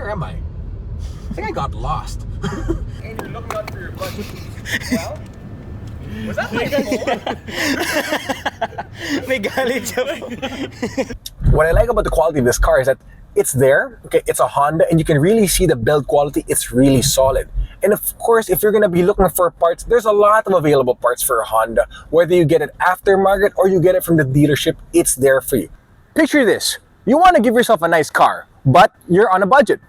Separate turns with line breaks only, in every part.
Where am I? I think I got lost. And you're looking out for your budget. Well, was that my phone?
May galit siya.
What I like about the quality of this car is that it's there, okay, it's a Honda, and you can really see the build quality, it's really solid. And of course, if you're gonna be looking for parts, there's a lot of available parts for a Honda. Whether you get it aftermarket or you get it from the dealership, it's there for you. Picture this, you wanna give yourself a nice car, but you're on a budget.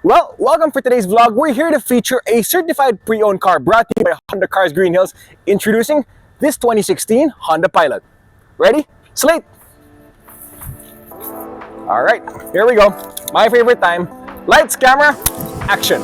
Well, welcome for today's vlog. We're here to feature a certified pre-owned car brought to you by Honda Cars Greenhills, introducing this 2016 Honda Pilot. Ready? Slate! All right, here we go. My favorite time. Lights, camera, action.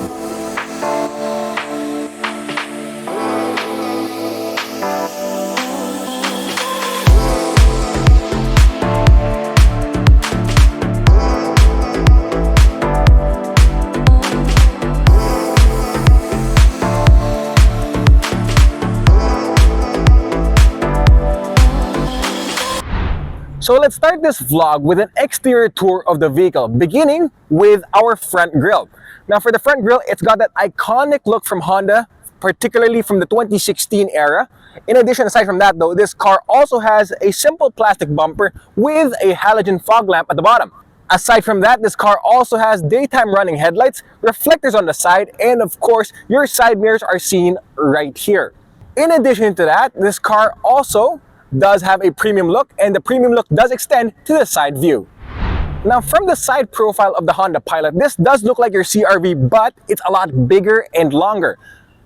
So let's start this vlog with an exterior tour of the vehicle, beginning with our front grille. Now for the front grille, it's got that iconic look from Honda, particularly from the 2016 era. In addition, aside from that though, this car also has a simple plastic bumper with a halogen fog lamp at the bottom. Aside from that, this car also has daytime running headlights, reflectors on the side, and of course, your side mirrors are seen right here. In addition to that, this car also does have a premium look, and the premium look does extend to the side view. Now from the side profile of the Honda Pilot, this does look like your CR-V, but it's a lot bigger and longer.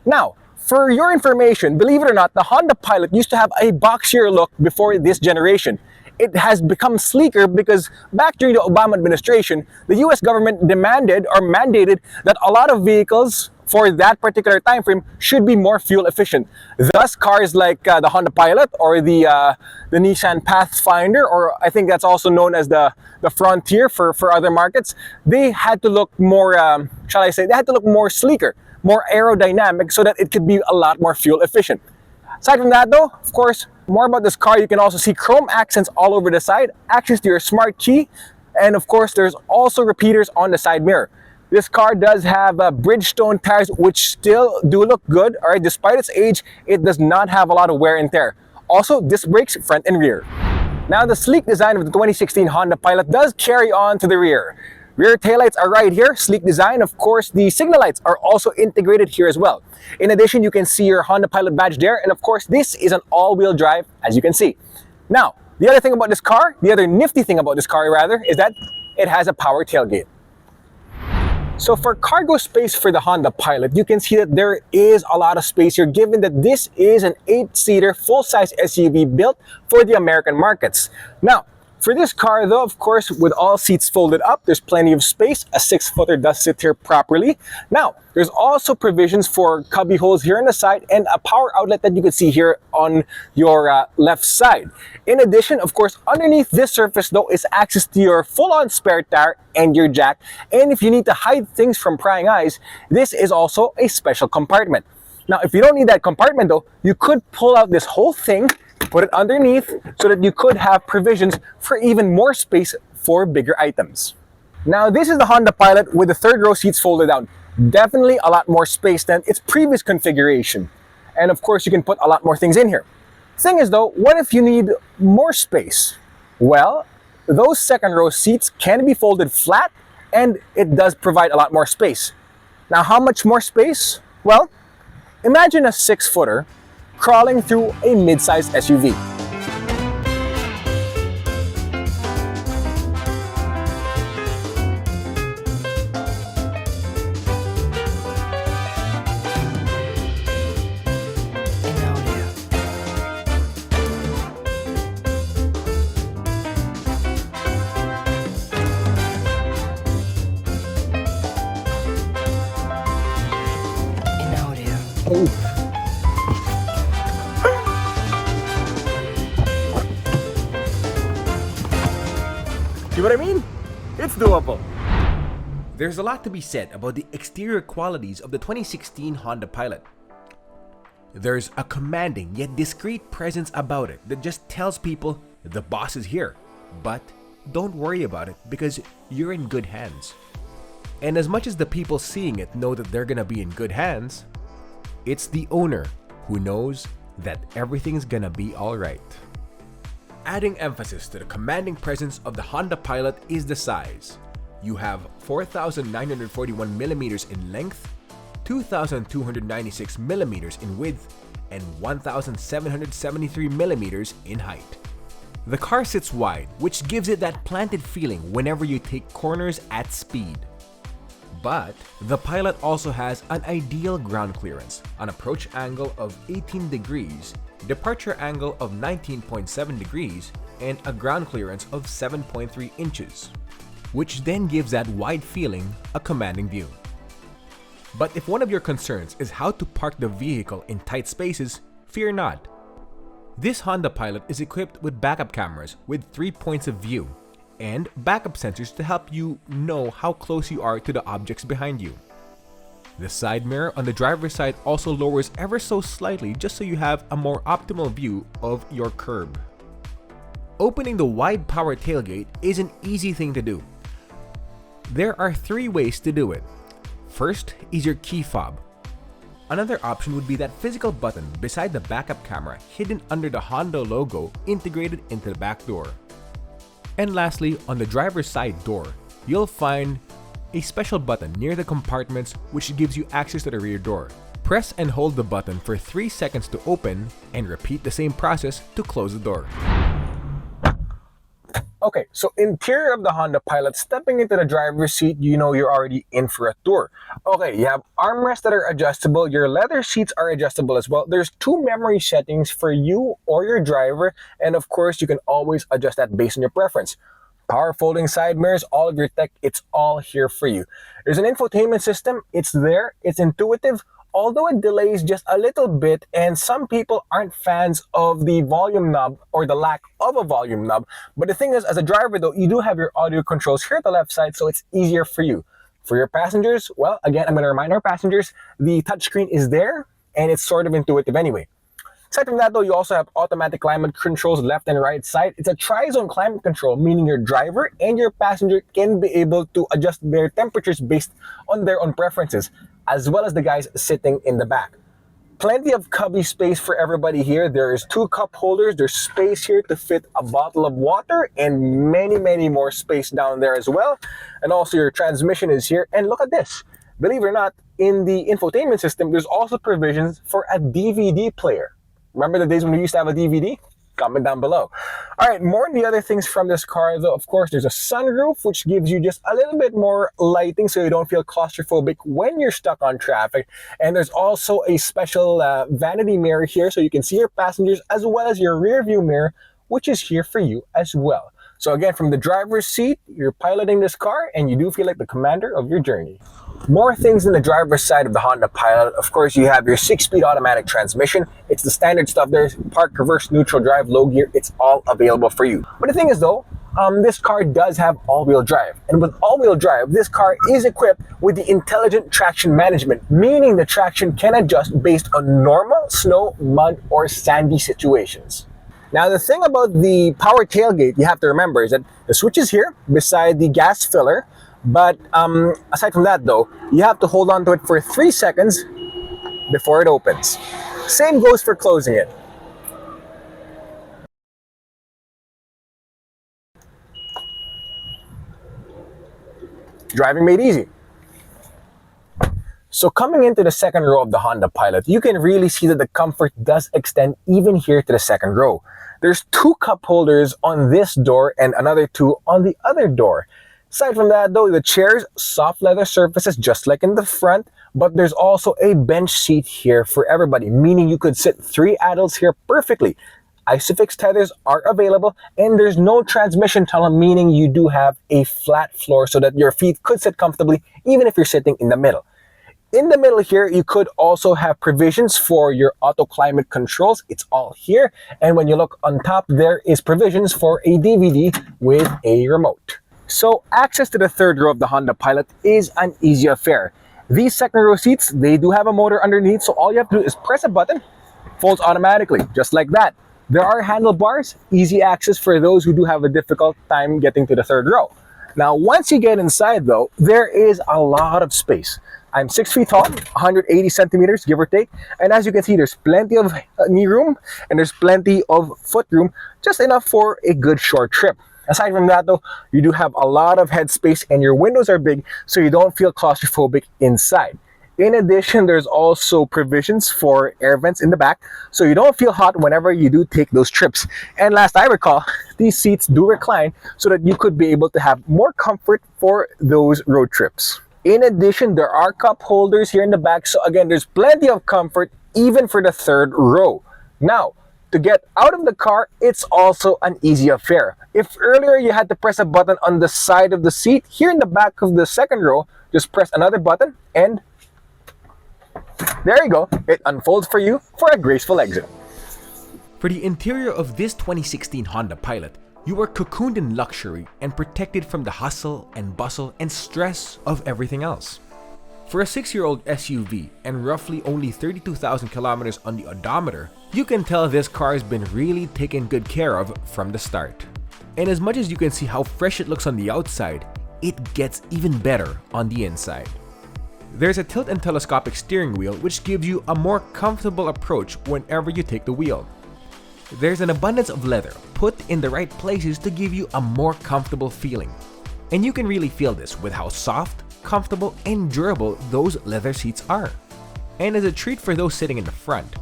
Now, for your information, believe it or not, the Honda Pilot used to have a boxier look before this generation. It has become sleeker because back during the Obama administration, the US government demanded or mandated that a lot of vehicles for that particular time frame should be more fuel efficient. Thus, cars like the Honda Pilot or the Nissan Pathfinder, or I think that's also known as the Frontier for other markets, they had to look more, shall I say, they had to look more sleeker, more aerodynamic so that it could be a lot more fuel efficient. Aside from that though, of course, more about this car, you can also see chrome accents all over the side, access to your smart key, and of course there's also repeaters on the side mirror. This car does have Bridgestone tires, which still do look good. All right, despite its age, it does not have a lot of wear and tear. Also, disc brakes front and rear. Now, the sleek design of the 2016 Honda Pilot does carry on to the rear. Rear taillights are right here, sleek design. Of course, the signal lights are also integrated here as well. In addition, you can see your Honda Pilot badge there. And of course, this is an all-wheel drive, as you can see. Now, the other thing about this car, the other nifty thing about this car rather, is that it has a power tailgate. So for cargo space for the Honda Pilot, you can see that there is a lot of space here, given that this is an 8-seater full-size SUV built for the American markets. Now, for this car though, of course, with all seats folded up, there's plenty of space. A 6-footer does sit here properly. Now, there's also provisions for cubby holes here on the side and a power outlet that you can see here on your left side. In addition, of course, underneath this surface though is access to your full-on spare tire and your jack. And if you need to hide things from prying eyes, this is also a special compartment. Now, if you don't need that compartment though, you could pull out this whole thing, put it underneath so that you could have provisions for even more space for bigger items. Now, this is the Honda Pilot with the third row seats folded down. Definitely a lot more space than its previous configuration. And of course, you can put a lot more things in here. Thing is though, what if you need more space? Well, those second row seats can be folded flat and it does provide a lot more space. Now, how much more space? Well, imagine a 6-footer crawling through a mid-sized SUV. See what I mean? It's doable. There's a lot to be said about the exterior qualities of the 2016 Honda Pilot. There's a commanding yet discreet presence about it that just tells people the boss is here. But don't worry about it because you're in good hands.
And as much as the people seeing it know that they're gonna be in good hands, it's the owner who knows that everything's gonna be alright. Adding emphasis to the commanding presence of the Honda Pilot is the size. You have 4,941 millimeters in length, 2,296 millimeters in width, and 1,773 millimeters in height. The car sits wide, which gives it that planted feeling whenever you take corners at speed. But the Pilot also has an ideal ground clearance, an approach angle of 18 degrees, departure angle of 19.7 degrees, and a ground clearance of 7.3 inches, which then gives that wide feeling a commanding view. But if one of your concerns is how to park the vehicle in tight spaces, fear not. This Honda Pilot is equipped with backup cameras with 3 points of view and backup sensors to help you know how close you are to the objects behind you. The side mirror on the driver's side also lowers ever so slightly just so you have a more optimal view of your curb. Opening the wide power tailgate is an easy thing to do. There are 3 ways to do it. First is your key fob. Another option would be that physical button beside the backup camera hidden under the Honda logo integrated into the back door. And lastly, on the driver's side door, you'll find a special button near the compartments which gives you access to the rear door. Press and hold the button for 3 seconds to open and repeat the same process to close the door.
Okay, so interior of the Honda Pilot, stepping into the driver's seat, you know you're already in for a tour. Okay, you have armrests that are adjustable, your leather seats are adjustable as well. There's 2 memory settings for you or your driver, and of course you can always adjust that based on your preference. Power folding side mirrors, all of your tech, it's all here for you. There's an infotainment system, it's there, it's intuitive, although it delays just a little bit, and some people aren't fans of the volume knob or the lack of a volume knob. But the thing is, as a driver though, you do have your audio controls here at the left side, so it's easier for you. For your passengers, well, again, I'm going to remind our passengers, the touchscreen is there, and it's sort of intuitive anyway. Aside from that though, you also have automatic climate controls left and right side. It's a tri-zone climate control, meaning your driver and your passenger can be able to adjust their temperatures based on their own preferences, as well as the guys sitting in the back. Plenty of cubby space for everybody here. There's 2 cup holders, there's space here to fit a bottle of water, and many more space down there as well. And also your transmission is here, and look at this. Believe it or not, in the infotainment system, there's also provisions for a DVD player. Remember the days when we used to have a DVD? Comment down below. All right, more on the other things from this car though. Of course, there's a sunroof, which gives you just a little bit more lighting so you don't feel claustrophobic when you're stuck on traffic. And there's also a special vanity mirror here so you can see your passengers as well as your rear view mirror, which is here for you as well. So again, from the driver's seat, you're piloting this car and you do feel like the commander of your journey. More things in the driver's side of the Honda Pilot. Of course, you have your 6-speed automatic transmission. It's the standard stuff there. Park, reverse, neutral drive, low gear. It's all available for you. But the thing is though, this car does have all-wheel drive. And with all-wheel drive, this car is equipped with the intelligent traction management, meaning the traction can adjust based on normal snow, mud, or sandy situations. Now, the thing about the power tailgate you have to remember is that the switch is here beside the gas filler. But aside from that though, you have to hold on to it for 3 seconds before it opens. Same goes for closing it. Driving made easy. So coming into the second row of the Honda Pilot, you can really see that the comfort does extend even here to the second row. There's 2 cup holders on this door and another 2 on the other door. Aside from that though, the chairs, soft leather surfaces just like in the front, but there's also a bench seat here for everybody, meaning you could sit 3 adults here perfectly. Isofix tethers are available, and there's no transmission tunnel, meaning you do have a flat floor so that your feet could sit comfortably even if you're sitting in the middle. In the middle here, you could also have provisions for your auto climate controls. It's all here. And when you look on top, there is provisions for a DVD with a remote. So access to the third row of the Honda Pilot is an easy affair. These second row seats, they do have a motor underneath, so all you have to do is press a button, folds automatically, just like that. There are handlebars, easy access for those who do have a difficult time getting to the third row. Now, once you get inside though, there is a lot of space. I'm 6 feet tall, 180 centimeters, give or take. And as you can see, there's plenty of knee room and there's plenty of foot room, just enough for a good short trip. Aside from that though, you do have a lot of headspace and your windows are big, so you don't feel claustrophobic inside. In addition, there's also provisions for air vents in the back, so you don't feel hot whenever you do take those trips. And last I recall, these seats do recline so that you could be able to have more comfort for those road trips. In addition, there are cup holders here in the back, so again, there's plenty of comfort even for the third row. Now, to get out of the car, it's also an easy affair. If earlier you had to press a button on the side of the seat, here in the back of the second row, just press another button and there you go, it unfolds for you for a graceful exit.
For the interior of this 2016 Honda Pilot, you are cocooned in luxury and protected from the hustle and bustle and stress of everything else. For a 6-year-old SUV and roughly only 32,000 kilometers on the odometer, you can tell this car has been really taken good care of from the start. And as much as you can see how fresh it looks on the outside, it gets even better on the inside. There's a tilt and telescopic steering wheel which gives you a more comfortable approach whenever you take the wheel. There's an abundance of leather put in the right places to give you a more comfortable feeling. And you can really feel this with how soft, comfortable, and durable those leather seats are. And as a treat for those sitting in the front,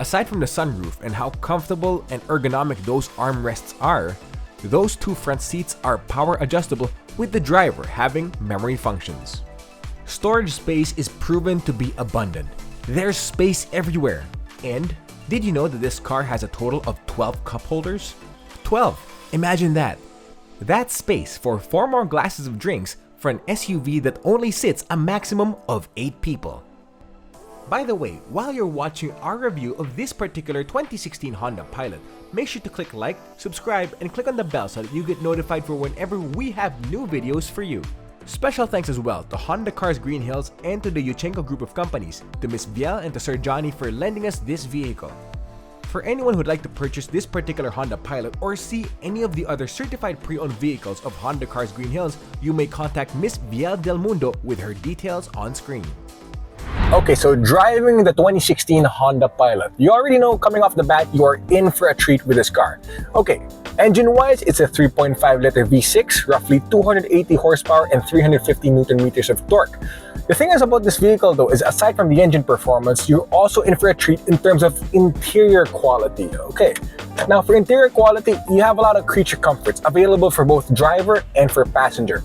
aside from the sunroof and how comfortable and ergonomic those armrests are, those two front seats are power adjustable with the driver having memory functions. Storage space is proven to be abundant. There's space everywhere. And did you know that this car has a total of 12 cup holders? 12! Imagine that. That's space for 4 more glasses of drinks for an SUV that only sits a maximum of 8 people. By the way, while you're watching our review of this particular 2016 Honda Pilot, make sure to click like, subscribe, and click on the bell so that you get notified for whenever we have new videos for you. Special thanks as well to Honda Cars Greenhills and to the Yuchenko group of companies, to Ms. Biel and to Sir Johnny for lending us this vehicle. For anyone who'd like to purchase this particular Honda Pilot or see any of the other certified pre-owned vehicles of Honda Cars Greenhills, you may contact Ms. Biel Del Mundo with her details on screen.
Okay, so driving the 2016 Honda Pilot, you already know coming off the bat, you are in for a treat with this car. Okay, engine-wise, it's a 3.5-liter V6, roughly 280 horsepower and 350 Newton meters of torque. The thing is about this vehicle though is aside from the engine performance, you're also in for a treat in terms of interior quality. Okay, now for interior quality, you have a lot of creature comforts available for both driver and for passenger.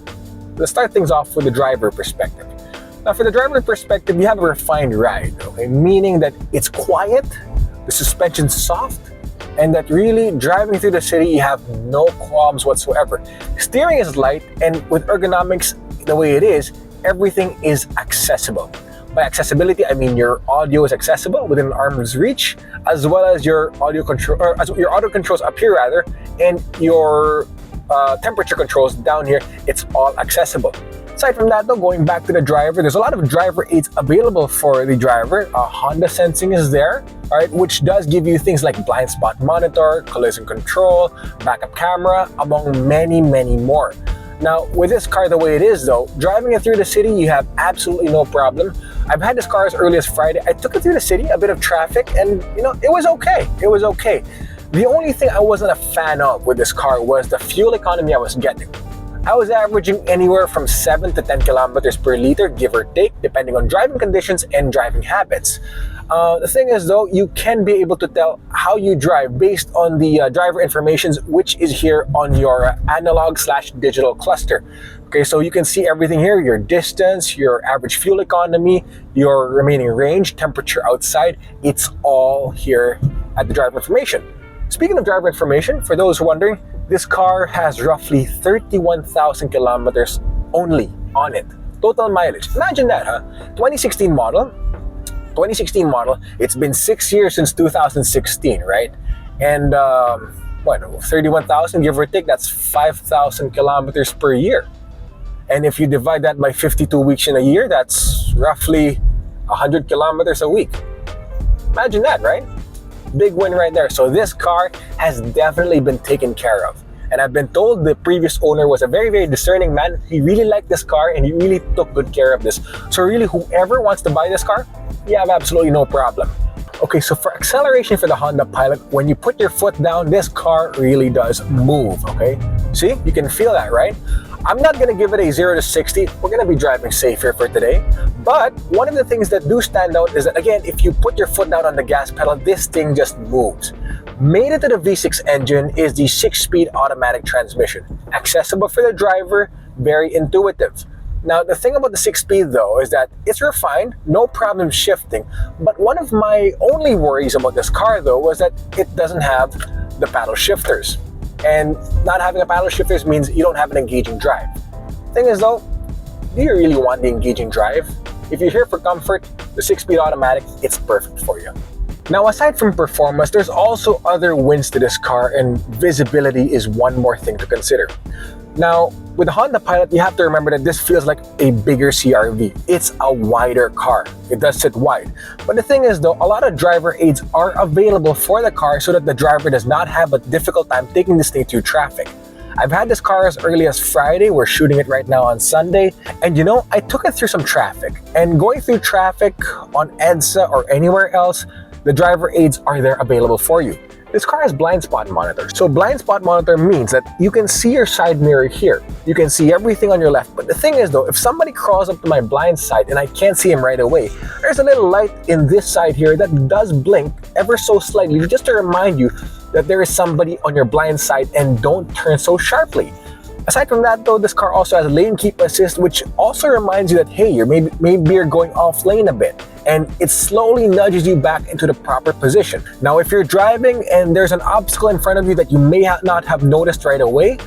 Let's start things off with the driver perspective. Now for the driver perspective, you have a refined ride, okay? Meaning that it's quiet, the suspension's soft, and that really driving through the city, you have no qualms whatsoever. Steering is light, and with ergonomics the way it is, everything is accessible. By accessibility, I mean your audio is accessible within an arm's reach, as well as your audio control, or as your audio controls up here rather, and your temperature controls down here. It's all accessible. Aside from that though, going back to the driver, there's a lot of driver aids available for the driver. Honda Sensing is there, alright, which does give you things like blind spot monitor, collision control, backup camera, among many more. Now, with this car the way it is though, driving it through the city, you have absolutely no problem. I've had this car as early as Friday. I took it through the city, a bit of traffic, and you know, it was okay. It was okay. The only thing I wasn't a fan of with this car was the fuel economy I was getting. I was averaging anywhere from 7 to 10 kilometers per liter, give or take, depending on driving conditions and driving habits. The thing is though, you can be able to tell how you drive based on the driver information, which is here on your analog/digital cluster. Okay, so you can see everything here, your distance, your average fuel economy, your remaining range, temperature outside, it's all here at the driver information. Speaking of driver information, for those wondering, this car has roughly 31,000 kilometers only on it. Total mileage. Imagine that, huh? 2016 model. It's been 6 years since 2016, right? And 31,000, give or take, that's 5,000 kilometers per year. And if you divide that by 52 weeks in a year, that's roughly 100 kilometers a week. Imagine that, right? Big win right there. So this car has definitely been taken care of. And I've been told the previous owner was a very, very discerning man. He really liked this car and he really took good care of this. So really, whoever wants to buy this car, you have absolutely no problem. Okay, so for acceleration for the Honda Pilot, when you put your foot down, this car really does move, okay? See, you can feel that, right? I'm not gonna give it a 0 to 60. We're gonna be driving safer for today. But one of the things that do stand out is that, again, if you put your foot down on the gas pedal, this thing just moves. Made it to the V6 engine is the 6-speed automatic transmission. Accessible for the driver, very intuitive. Now, the thing about the 6-speed though is that it's refined, no problem shifting. But one of my only worries about this car though was that it doesn't have the paddle shifters. And not having a paddle shifters means you don't have an engaging drive. Thing is though, do you really want the engaging drive? If you're here for comfort, the 6-speed automatic, it's perfect for you. Now, aside from performance, there's also other wins to this car, and visibility is one more thing to consider. Now, with the Honda Pilot, you have to remember that this feels like a bigger CR-V. It's a wider car. It does sit wide. But the thing is though, a lot of driver aids are available for the car so that the driver does not have a difficult time taking this thing through traffic. I've had this car as early as Friday. We're shooting it right now on Sunday. And you know, I took it through some traffic. And going through traffic on EDSA or anywhere else, the driver aids are there available for you. This car has blind spot monitor. So blind spot monitor means that you can see your side mirror here. You can see everything on your left. But the thing is though, if somebody crawls up to my blind side and I can't see him right away, there's a little light in this side here that does blink ever so slightly just to remind you that there is somebody on your blind side and don't turn so sharply. Aside from that though, this car also has lane keep assist, which also reminds you that, hey, maybe you're going off lane a bit. And it slowly nudges you back into the proper position. Now, if you're driving and there's an obstacle in front of you that you may not have noticed right away,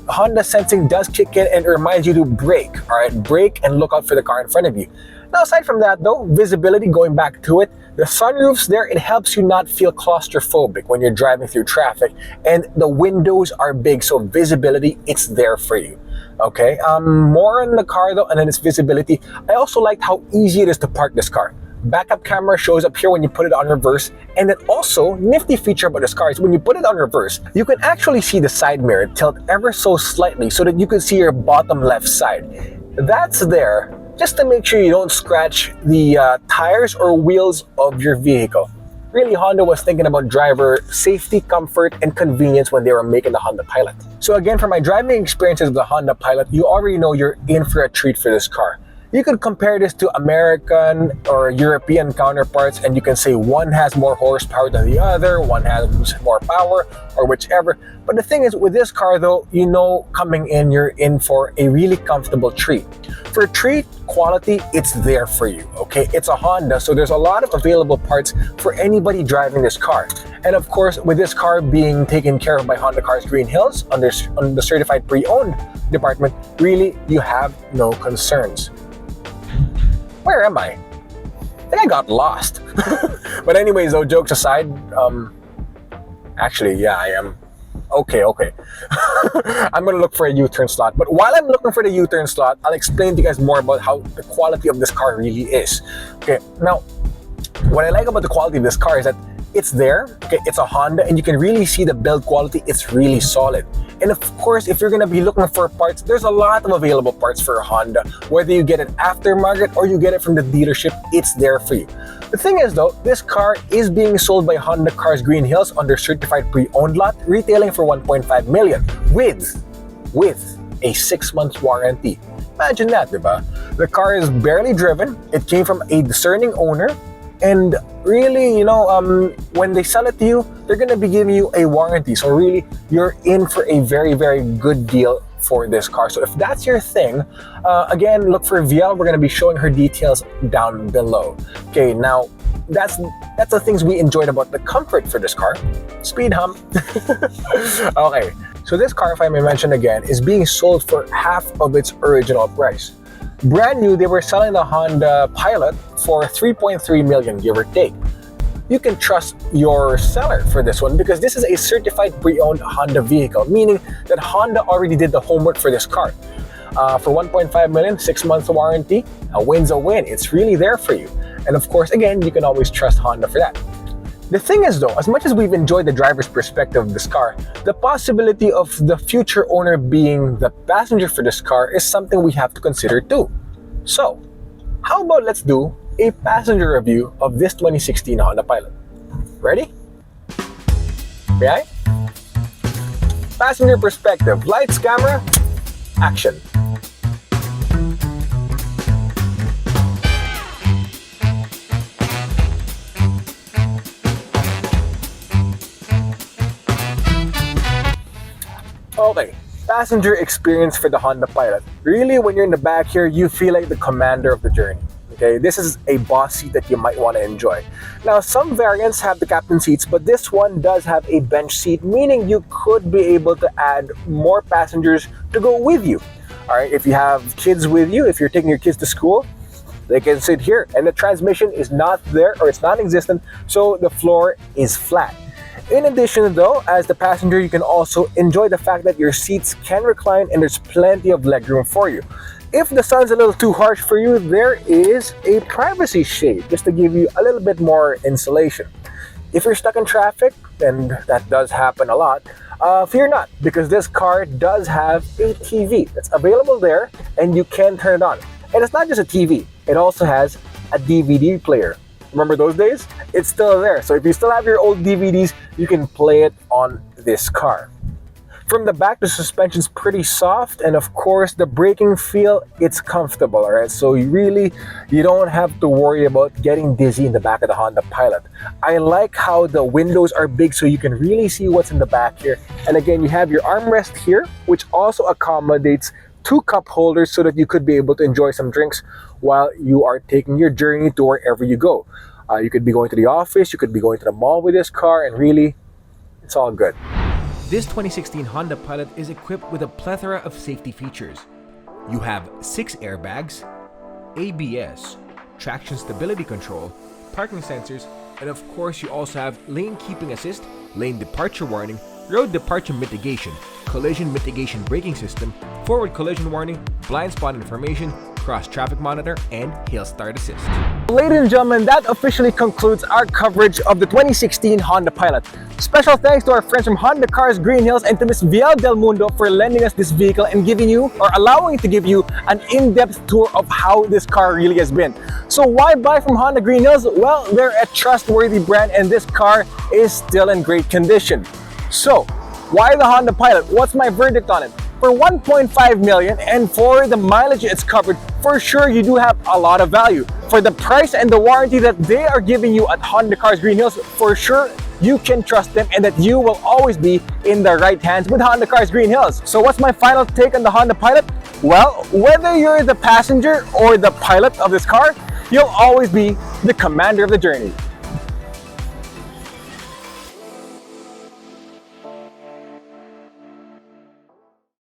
Honda Sensing does kick in and it reminds you to brake, all right? Brake and look out for the car in front of you. Now, aside from that though, visibility, going back to it, the sunroof's there, it helps you not feel claustrophobic when you're driving through traffic, and the windows are big, so visibility, it's there for you. Okay, more on the car though, and then its visibility. I also liked how easy it is to park this car. Backup camera shows up here when you put it on reverse, and then also, nifty feature about this car is when you put it on reverse, you can actually see the side mirror tilt ever so slightly so that you can see your bottom left side. That's there just to make sure you don't scratch the tires or wheels of your vehicle. Really, Honda was thinking about driver safety, comfort, and convenience when they were making the Honda Pilot. So again, for my driving experiences with the Honda Pilot, you already know you're in for a treat for this car. You could compare this to American or European counterparts, and you can say one has more horsepower than the other, one has more power, or whichever. But the thing is, with this car though, you know coming in, you're in for a really comfortable treat. For treat quality, it's there for you, okay? It's a Honda, so there's a lot of available parts for anybody driving this car. And of course, with this car being taken care of by Honda Cars Greenhills under the certified pre-owned department, really, you have no concerns. Where am I? I think I got lost. But anyways, though, jokes aside, actually, yeah, I am. Okay. I'm gonna look for a U-turn slot. But while I'm looking for the U-turn slot, I'll explain to you guys more about how the quality of this car really is. Okay, now, what I like about the quality of this car is that it's there, okay, it's a Honda, and you can really see the build quality, it's really solid. And of course, if you're gonna be looking for parts, there's a lot of available parts for a Honda. Whether you get it aftermarket or you get it from the dealership, it's there for you. The thing is though, this car is being sold by Honda Cars Greenhills under certified pre-owned lot, retailing for 1.5 million with a 6-month warranty. Imagine that, diba? The car is barely driven, it came from a discerning owner, and really, you know, when they sell it to you, they're gonna be giving you a warranty. So really, you're in for a very, very good deal for this car. So if that's your thing, again, look for VL. We're gonna be showing her details down below. Okay, now that's the things we enjoyed about the comfort for this car. Speed hump. Okay, so this car, if I may mention again, is being sold for half of its original price. Brand new, they were selling the Honda Pilot for 3.3 million, give or take. You can trust your seller for this one because this is a certified pre-owned Honda vehicle, meaning that Honda already did the homework for this car. For 1.5 million, 6 months warranty, a win's a win. It's really there for you. And of course, again, you can always trust Honda for that. The thing is though, as much as we've enjoyed the driver's perspective of this car, the possibility of the future owner being the passenger for this car is something we have to consider too. So, how about let's do a passenger review of this 2016 Honda Pilot. Ready? Okay? Passenger perspective, lights, camera, action. Okay, passenger experience for the Honda Pilot. Really, when you're in the back here, you feel like the commander of the journey. Okay, this is a boss seat that you might want to enjoy. Now, some variants have the captain seats, but this one does have a bench seat, meaning you could be able to add more passengers to go with you. All right, if you have kids with you, if you're taking your kids to school, they can sit here. And the transmission is not there, or it's non-existent, so the floor is flat. In addition though, as the passenger, you can also enjoy the fact that your seats can recline and there's plenty of legroom for you. If the sun's a little too harsh for you, there is a privacy shade just to give you a little bit more insulation. If you're stuck in traffic, and that does happen a lot, fear not, because this car does have a TV that's available there and you can turn it on. And it's not just a TV, it also has a DVD player. Remember those days? It's still there. So if you still have your old DVDs, you can play it on this car. From the back, the suspension's pretty soft, and of course, the braking feel, it's comfortable, all right? So you don't have to worry about getting dizzy in the back of the Honda Pilot. I like how the windows are big so you can really see what's in the back here. And again, you have your armrest here, which also accommodates 2 cup holders so that you could be able to enjoy some drinks while you are taking your journey to wherever you go. You could be going to the office, you could be going to the mall with this car, and really, it's all good.
This 2016 Honda Pilot is equipped with a plethora of safety features. You have 6 airbags, ABS, traction stability control, parking sensors, and of course you also have lane keeping assist, lane departure warning, road departure mitigation, collision mitigation braking system, forward collision warning, blind spot information, cross traffic monitor, and hill start assist.
Ladies and gentlemen, that officially concludes our coverage of the 2016 Honda Pilot. Special thanks to our friends from Honda Cars Greenhills and to Ms. Vial Del Mundo for lending us this vehicle and giving you, or allowing to give you, an in-depth tour of how this car really has been. So why buy from Honda Greenhills? Well, they're a trustworthy brand and this car is still in great condition. So, why the Honda Pilot? What's my verdict on it? For 1.5 million and for the mileage it's covered, for sure you do have a lot of value. For the price and the warranty that they are giving you at Honda Cars Greenhills, for sure you can trust them and that you will always be in the right hands with Honda Cars Greenhills. So what's my final take on the Honda Pilot? Well, whether you're the passenger or the pilot of this car, you'll always be the commander of the journey.